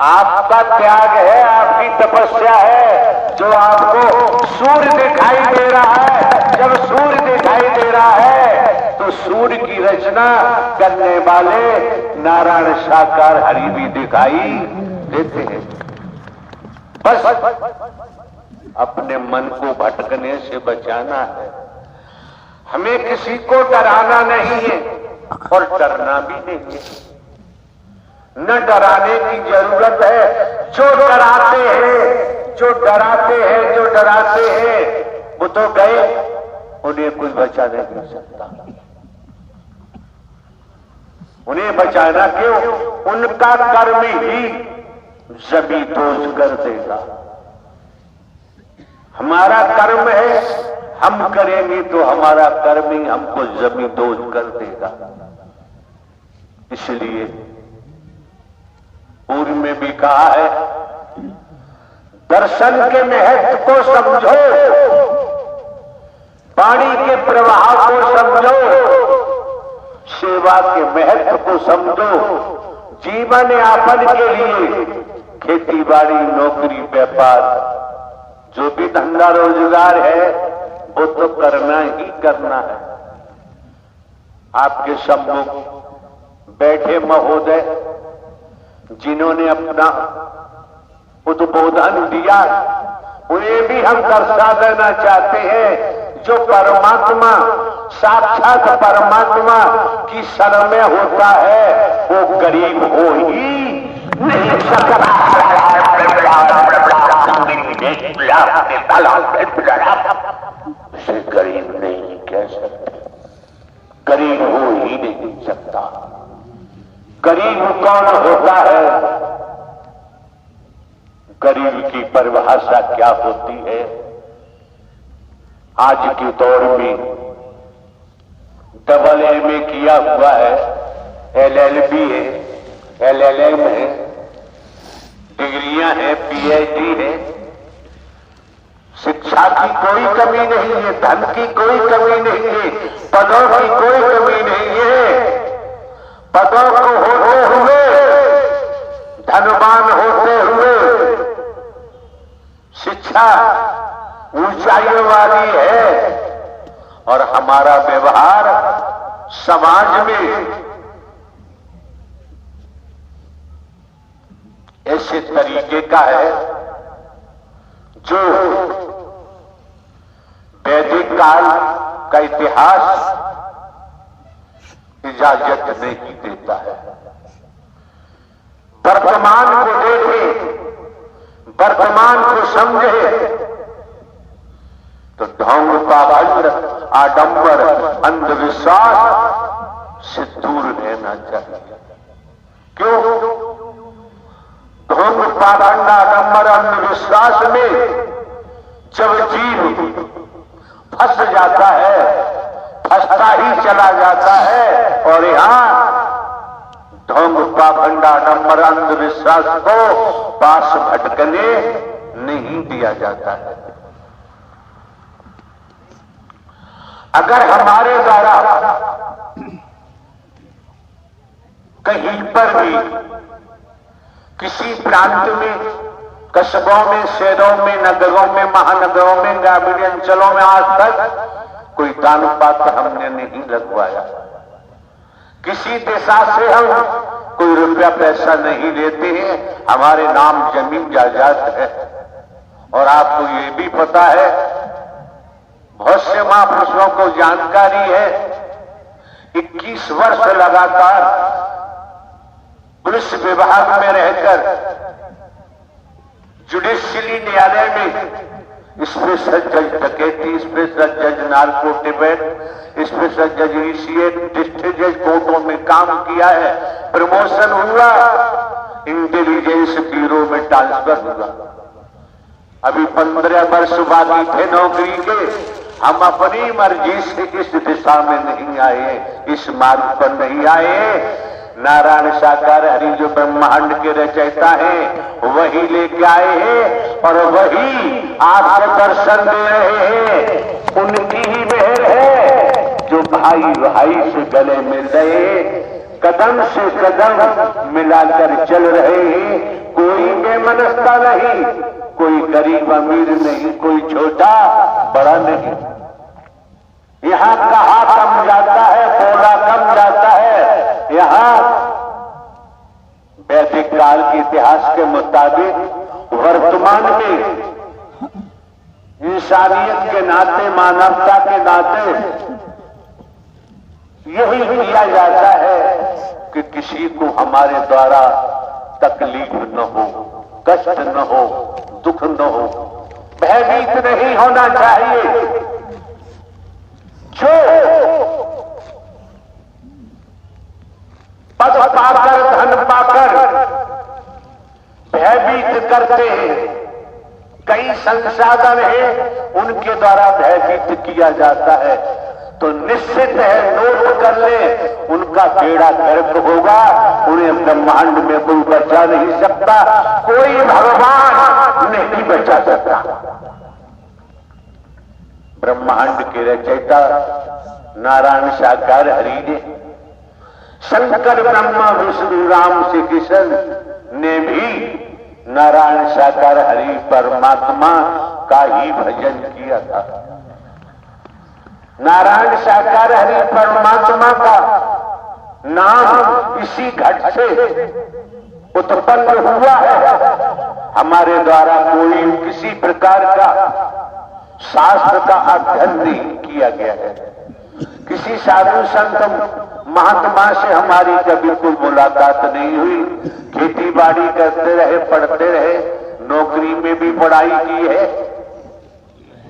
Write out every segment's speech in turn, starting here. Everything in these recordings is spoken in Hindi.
आपका त्याग है, आपकी तपस्या है जो आपको सूर्य दिखाई दे रहा है। जब सूर्य दिखाई दे रहा है तो सूर्य की रचना करने वाले नारायण साकार हरि भी दिखाई देते हैं। बस अपने मन को भटकने से बचाना है। हमें किसी को डराना नहीं है और डरना भी नहीं है। न डराने की जरूरत है। जो डराते हैं, जो डराते हैं, जो डराते हैं वो तो गए, उन्हें कोई बचा नहीं सकता। उन्हें बचाना क्यों? उनका कर्म ही जमी दोष कर देगा। हमारा कर्म है, हम करेंगे तो हमारा कर्म ही हमको जमी दोष कर देगा। इसलिए पूर्व में भी कहा है, दर्शन के महत्व को समझो, पानी के प्रवाह को समझो, सेवा के महत्व को समझो। जीवन यापन के लिए खेती बाड़ी, नौकरी, व्यापार, जो भी धंधा रोजगार है वो तो करना ही करना है। आपके सम्मुख बैठे महोदय जिन्होंने अपना उद्बोधन दिया, उन्हें भी हम दर्शा देना चाहते हैं। जो परमात्मा, साक्षात परमात्मा की शरण में होता है वो गरीब हो ही नहीं सकता। उसे गरीब नहीं कह सकते, गरीब हो ही नहीं सकता। गरीब कौन होता है? गरीब की परिभाषा क्या होती है? आज के दौर में डबल एमए किया हुआ है, एलएलबी है, एलएलएम है, डिग्रियां हैं, पीएचडी है। शिक्षा की कोई कमी नहीं है, धन की कोई कमी नहीं है, पदों की कोई कमी नहीं है। पदों को होते हुए, धनवान होते हुए शिक्षा ऊंचाइयों वाली है और हमारा व्यवहार समाज में ऐसे तरीके का है जो वैदिक काल का इतिहास इजाजत नहीं देता है। वर्तमान को देखे, वर्तमान को समझे तो ढोंग, पाखंड, आडंबर, अंधविश्वास से दूर रहना चाहिए। क्यों? ढोंग, पाखंड, आडंबर, अंधविश्वास में जब जीव फंस जाता है, फंसता ही चला जाता है और यहां ढोंग, पाखंड, आडंबर, अंधविश्वास को पास भटकने नहीं दिया जाता है। अगर हमारे द्वारा कहीं पर भी किसी प्रांत में, कस्बों में, शहरों में, नगरों में, महानगरों में, ग्रामीण अंचलों में आज तक कोई दान पात्र हमने नहीं लगवाया। किसी दिशा से हम कोई रुपया पैसा नहीं लेते हैं। हमारे नाम जमीन जायदाद है। और आपको ये भी पता है, बहुत से महापुरुषों को जानकारी है, 21 वर्ष लगातार पुलिस विभाग में रहकर जुडिशियली न्यायालय में स्पेशल जज डकैती, स्पेशल जज नार्को टिबेट, स्पेशल जज ईसीएट, डिस्ट्रिक्ट जज कोर्टों में काम किया है। प्रमोशन हुआ, इंटेलिजेंस ब्यूरो में ट्रांसफर हुआ। अभी 15 वर्ष बाकी थे नौकरी के। हम अपनी मर्जी से इस दिशा में नहीं आए, इस मार्ग पर नहीं आए। नारायण साकार हरि जो ब्रह्मांड के रचयिता हैं वही लेके आए हैं और वही आपको दर्शन दे रहे हैं। उनकी ही मेहर है जो भाई भाई से गले मिल रहे, कदम से कदम मिलाकर चल रहे हैं। कोई गरीब अमीर नहीं, कोई छोटा बड़ा नहीं। यहाँ कहा कम जाता है, बोला कम जाता है। यहाँ वैदिक काल के इतिहास के मुताबिक वर्तमान में इंसानियत के नाते, मानवता के नाते यही किया जाता है कि किसी को हमारे द्वारा तकलीफ न हो, कष्ट न हो, दुख न हो, भयभीत नहीं होना चाहिए। जो पद पाकर, धन पाकर भयभीत करते हैं, कई संसाधन हैं उनके द्वारा भयभीत किया जाता है, तो निश्चित है, नोट कर ले, उनका बेड़ा गर्क होगा। उन्हें ब्रह्मांड में कोई बचा नहीं सकता, कोई भगवान नहीं बचा सकता। ब्रह्मांड के रचयिता नारायण साकार हरि ने, शंकर ब्रह्मा विष्णु राम श्री कृष्ण ने भी नारायण साकार हरि परमात्मा का ही भजन किया था। नारायण साकार हरि परमात्मा का नाम इसी घट से उत्पन्न हुआ है। हमारे द्वारा कोई किसी प्रकार का शास्त्र का अध्ययन नहीं किया गया है। किसी साधु संत महात्मा से हमारी कभी कोई मुलाकात नहीं हुई। खेती बाड़ी करते रहे, पढ़ते रहे, नौकरी में भी पढ़ाई की है।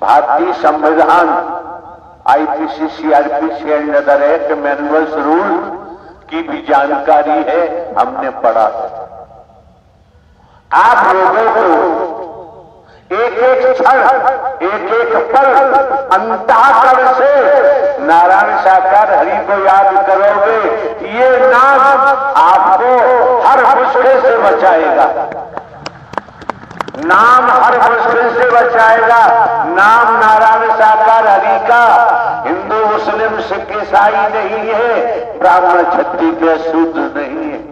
भारतीय संविधान, IPC, CrPC and other act, manuals, rule की भी जानकारी है, हमने पढ़ा है। आप लोगों को एक एक क्षण, एक एक पल अंतःकरण से नारायण साकार हरि को याद करोगे, ये नाम आपको हर मुश्किल से बचाएगा। नाम हर मुश्किल से बचाएगा। नाम नारायण साकार हरि का हिंदू, मुस्लिम, सिख, ईसाई नहीं है, ब्राह्मण, क्षत्रिय, शूद्र नहीं है।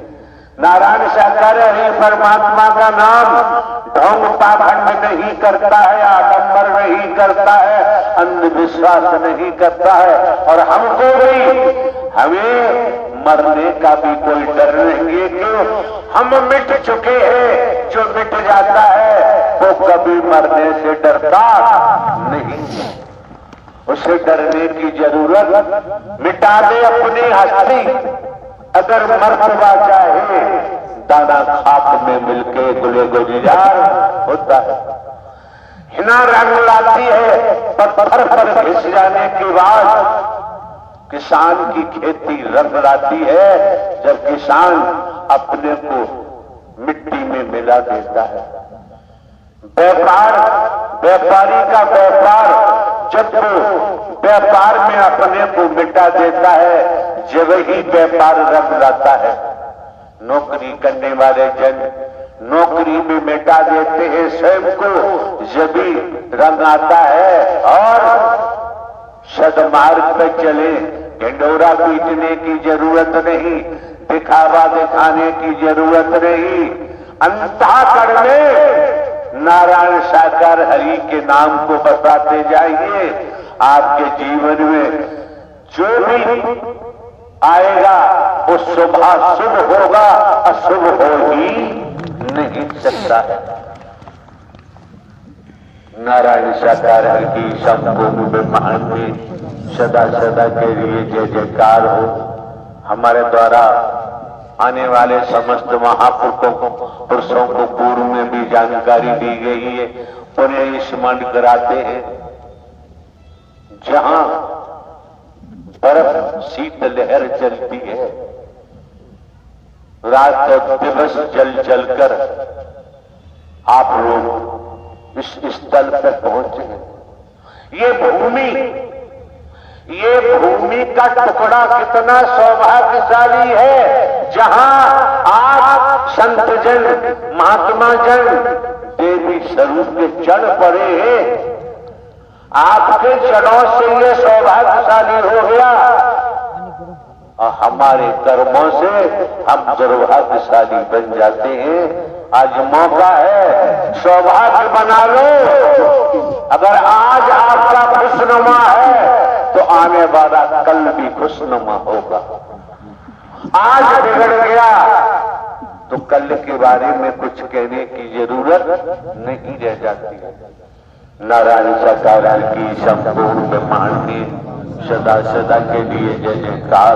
नारायण साकार हरि परमात्मा का नाम ढोंग पाखंड नहीं करता है, आडंबर नहीं करता है, अंधविश्वास नहीं करता है। और हमको भी, हमें मरने का भी कोई डर नहीं है। क्यों? हम मिट चुके हैं। जो मिट जाता है वो कभी मरने से डरता नहीं। उसे डरने की जरूरत, मिटा दे अपनी हस्ती। अगर मरतबा चाहे दाना खाक में मिलके गुले गुलजार होता है। हिना रंग लाती है, पत्थर पर घिस जाने के बाद किसान की खेती रंग लाती है जब किसान अपने को मिट्टी में मिला देता है। व्यापार, व्यापारी का व्यापार जब वो व्यापार में अपने को मिटा देता है, जब ही व्यापार रंग लाता है। नौकरी करने वाले जन नौकरी में मिटा देते हैं स्वयं को, जब ही रंग आता है। और सदमार्ग पर चले, ढिंडोरा पीटने की जरूरत नहीं, दिखावा दिखाने की जरूरत नहीं। अंतःकरण में नारायण साकार हरि के नाम को बताते जाइए। आपके जीवन में जो भी आएगा वो शुभ होगा, अशुभ हो ही नहीं सकता है। नारायण साकार हरि की संपूर्ण ब्रह्मांड में सदा सदा के लिए जय जयकार हो। हमारे द्वारा आने वाले समस्त महापुरुषों को पूर्व में भी जानकारी दी गई है, उन्हें स्मरण कराते हैं। जहां बर्फ शीत लहर चलती है, रात और दिवस जल जलकर आप लोग इस स्थल पर पहुंचे हैं। ये भूमि का टुकड़ा कितना सौभाग्यशाली है, जहां आप संतजन, महात्मा जन, देवी स्वरूप के चढ़ पड़े हैं। आपके चरणों से ये सौभाग्यशाली हो गया और हमारे कर्मों से हम दुर्भाग्यशाली बन जाते हैं। आज मौका है, सौभाग्य बना लो। अगर आज आपका खुशनुमा है तो आने वाला कल भी खुशनुमा होगा। आज बिगड़ गया तो कल के बारे में कुछ कहने की जरूरत नहीं रह जाती। नारायण साकार की संपूर्ण ब्रह्मांड में सदा सदा के लिए जय जयकार।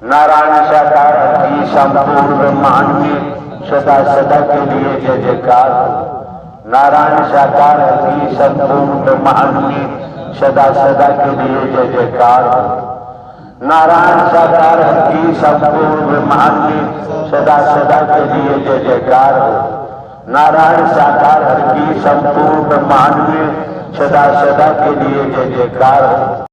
नारायण साकार की संपूर्ण ब्रह्मांड में सदा सदा के लिए जय जयकार। नारायण साकार की संपूर्ण ब्रह्मांड में सदा सदा के लिए जय जयकार। नारायण साकार की संपूर्ण ब्रह्मांड में सदा सदा के लिए जय जयकार। नारायण साकार की संपूर्ण ब्रह्मांड में सदा सदा के लिए जय जयकार।